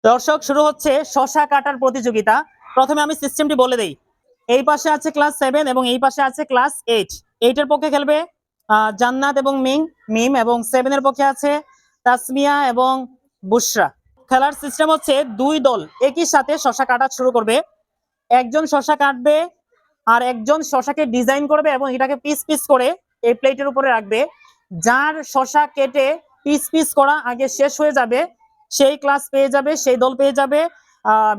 দর্শক, শুরু হচ্ছে শশা কাটার প্রতিযোগিতা। প্রথমে আমি সিস্টেমটি বলে দেই। এই পাশে আছে ক্লাস 7 এবং এই পাশে আছে ক্লাস 8। 8 এর পক্ষে খেলবে জান্নাত এবং মিম এবং 7 এর পক্ষে আছে তাসমিয়া এবং বুশরা। খেলার সিস্টেম হচ্ছে দুই দল একই সাথে শশা কাটা শুরু করবে। একজন শশা কাটবে আর একজন শশাকে ডিজাইন করবে এবং এটাকে পিস পিস করে এই প্লেটের উপরে রাখবে। যার শশা কেটে পিস পিস করা আগে শেষ হয়ে যাবে সেই ক্লাস পেয়ে যাবে, সেই দল পেয়ে যাবে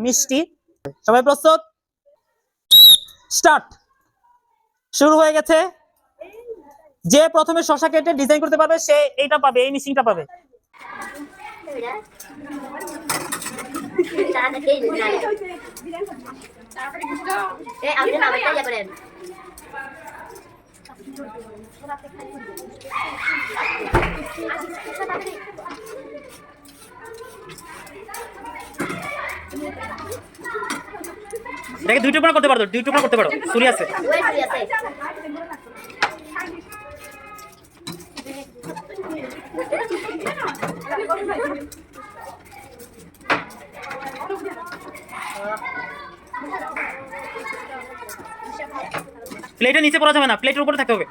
মিষ্টি। সবাই প্রস্তুত? স্টার্ট। শুরু হয়ে গেছে। যে প্রথমে শশা কেটে ডিজাইন করতে পারবে সে এইটা পাবে, এই মিশিংটা পাবে। এটাকে দুই টুকরা করতে পারো, দুই টুকরা করতে পারো। ছুরি আছে। প্লেটের নিচে পড়া যাবে না, প্লেটের উপরে থাকতে হবে।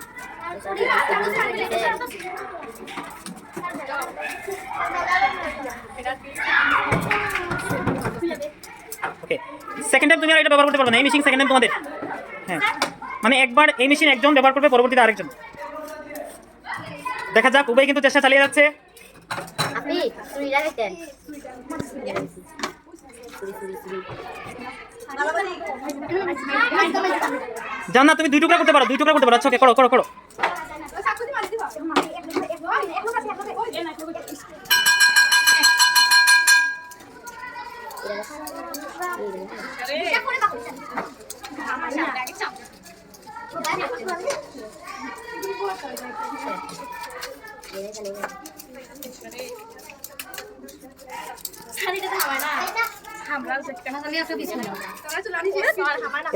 ওকে, সেকেন্ড টাইম তুমি আর এটা ব্যবহার করতে পারবে না। এই মেশিন সেকেন্ড টাইম তোমাদের। হ্যাঁ, মানে একবার এই মেশিন একজন ব্যবহার করবে, পরবর্তীতে আরেকজন। দেখা যাক, উভয় কিন্তু চেষ্টা চালিয়ে যাচ্ছে। আপনি ছুরি লাগাইতেন। জান্নাত, তুমি দুই টুকরা করতে পারো, দুই টুকরা করতে পারো। আচ্ছা, ওকে, করো করো করো।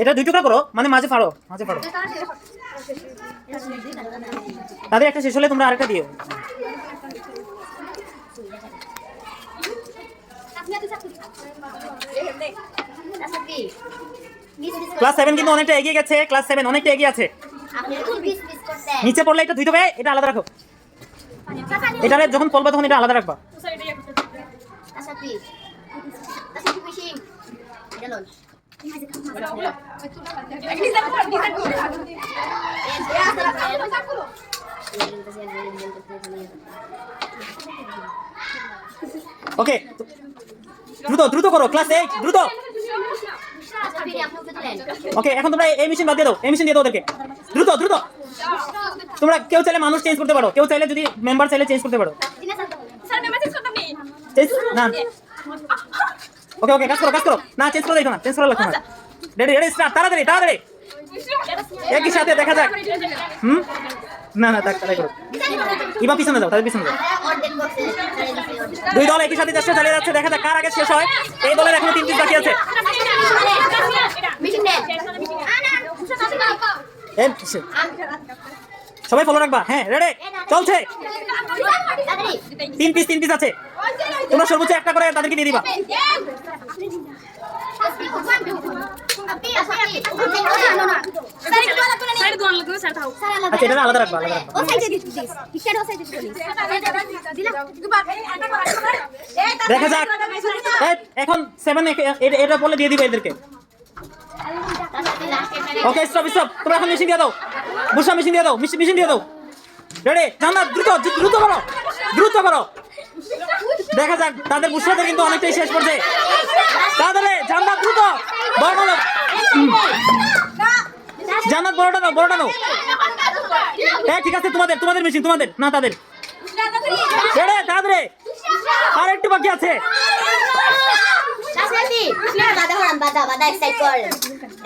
এটা দুই টুকরা করো, মানে মাঝে ফাড়ো, মাঝে ফাড়ো। তাদের একটা শেষ হলে তোমরা আরেকটা দিও। ক্লাস 7 কিন্তু অনেকটা এগিয়ে গেছে, ক্লাস 7 অনেকটা এগিয়ে আছে। নিচে পড়লে এটা ধুইতে হবে, এটা আলাদা রাখো। এটা যখন পড়বা তখন এটা আলাদা রাখবা। ওকে, দ্রুত দ্রুত করো, ক্লাস 8 দ্রুত। ওকে, এখন তোমরা এই মেশিন বাদ দিয়ে দাও, এই মেশিন দিয়ে দাও ওদেরকে। দ্রুত দ্রুত। তোমরা কেউ চাইলে মানুষ চেঞ্জ করতে পারো, কেউ চাইলে যদি মেম্বার চাইলে চেঞ্জ করতে পারো। না, ওকে ওকে, কাজ করো কাজ করো। না, চেঞ্জ করে দাও না, চেঞ্জ করা লাগবে না। Ready ready, start. তাড়াতাড়ি তাড়াতাড়ি, একই সাথে দেখা যাক। না না, তাড়াতাড়ি করো। এবার পিছনে যাও, তাদের পিছনে যাও। দুই দল একই সাথে চেষ্টা চালিয়ে যাচ্ছে, দেখা যাক কার আগে শেষ হয়। এই দলের এখনো 3 পিস বাকি আছে। সবাই ফলো রাখবা। হ্যাঁ, রেডি, চলছে। 3 পিস আছে। তোমরা সর্বোচ্চ একটা করে তাদেরকে দিয়ে দিবা। আচ্ছা, এটা আলাদা রাখবা, আলাদা রাখবা। দেখা যাক। এখন 7 এটা বলে দিয়ে দিবা এদেরকে। ওকে, স্টপ স্টপ। তোমরা এখন মেশিন দিয়ে দাও, বুশরা মেশিন দিয়ে দাও, মেশিন দিয়ে দাও। রেডি, জান্নাত দ্রুত দ্রুত করো, দ্রুত করো। দেখা যাক, তাদের বুশরাদের কিন্তু অনেকটাই শেষ করছে। তাহলে জান্নাত দ্রুত, বড়টা নাও, জান্নাত বড়টা নাও, বড়টা নাও। ঠিক আছে, তোমাদের মেশিন, তোমাদের না তাদের। রেডি, তাড়াতাড়ি, আর একটু বাকি আছে।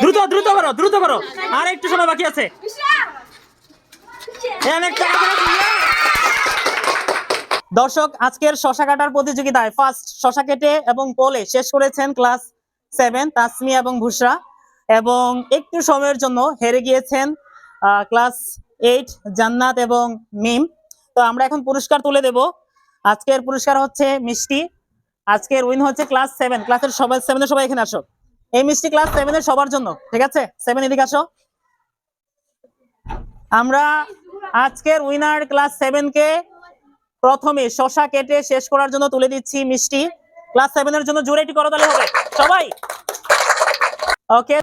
দ্রুত দ্রুত করো, দ্রুত করো, আর একটু সময় বাকি আছে। দর্শক, আজকের শশা কাটার প্রতিযোগিতায় ফার্স্ট শশা কেটে এবং পোলে শেষ করেছেন ক্লাস 7 তাসমিয়া এবং বুশরা, এবং একটু সময়ের জন্য হেরে গিয়েছেন ক্লাস 8 জান্নাত এবং মিম। তো আমরা এখন পুরস্কার তুলে দেব। আজকের পুরস্কার হচ্ছে মিষ্টি। আজকের উইন হচ্ছে ক্লাস 7, ক্লাসের সবাই 7 এর সবাই এখানে আসো। এই মিষ্টি ক্লাস 7 এর সবার জন্য, ঠিক আছে? 7 এদিকে আসো। আমরা আজকের উইনার ক্লাস 7 কে প্রথমে শশা কেটে শেষ করার জন্য তুলে দিচ্ছি মিষ্টি। ক্লাস 7 এর জন্য জোরে একটু করতালি হবে সবাই। ওকে।